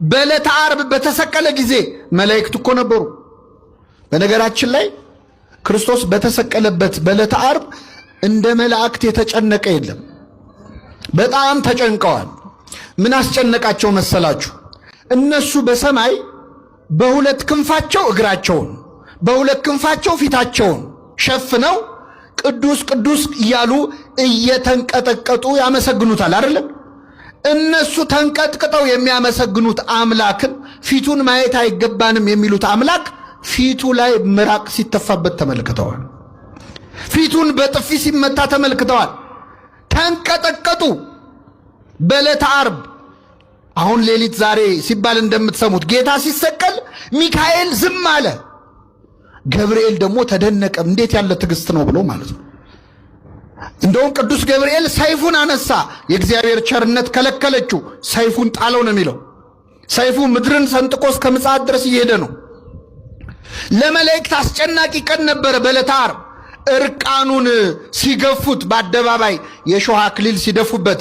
በዕለተ ዓርብ በተሰቀለ ጊዜ መላእክት እኮ ነበሩ። በነገራችን ላይ ክርስቶስ በተሰቀለበት በዕለተ ዓርብ እንደ መላእክት የተጨነቀ የለም። በጣም ተጨንቀዋል። ምን አስጨነቃቸው መሰላችሁ? እነሱ በሰማይ በሁለት ክንፋቸው እግራቸውን በሁለት ክንፋቸው ፊታቸውን ሸፍነው ቅዱስ ቅዱስ እያሉ እየተንቀጠቀጡ ያመሰግኑታል አይደለም? እነሱ ተንቀጥቅጠው የሚያመሰግኑት አምላክን ፊቱን ማየት አይገባንም የሚሉት አምላክ ፊቱ ላይ ምራቅ ሲተፋበት ተመልክተዋል። ፊቱን በጥፊ ሲመታ ተመልክተዋል። ተንቀጠቀጡ። በዕለተ ዓርብ አሁን ሌሊት ዛሬ ሲባል እንደምትሰሙት ጌታ ሲሰቀል ሚካኤል ዝም አለ። ገብርኤል ደግሞ ተደነቀ። እንዴት ያለ ትዕግስት ነው ብሎ ማለት ነው። እንደውም ቅዱስ ገብርኤል ሰይፉን አነሳ። የእግዚአብሔር ቸርነት ከለከለችው። ሰይፉን ጣለው ነው የሚለው። ሰይፉ ምድርን ሰንጥቆ እስከ ምጽአት ድረስ እየሄደ ነው። ለመላእክት አስጨናቂ ቀን ነበረ በዕለተ ዓርብ። እርቃኑን ሲገፉት በአደባባይ የሾህ አክሊል ሲደፉበት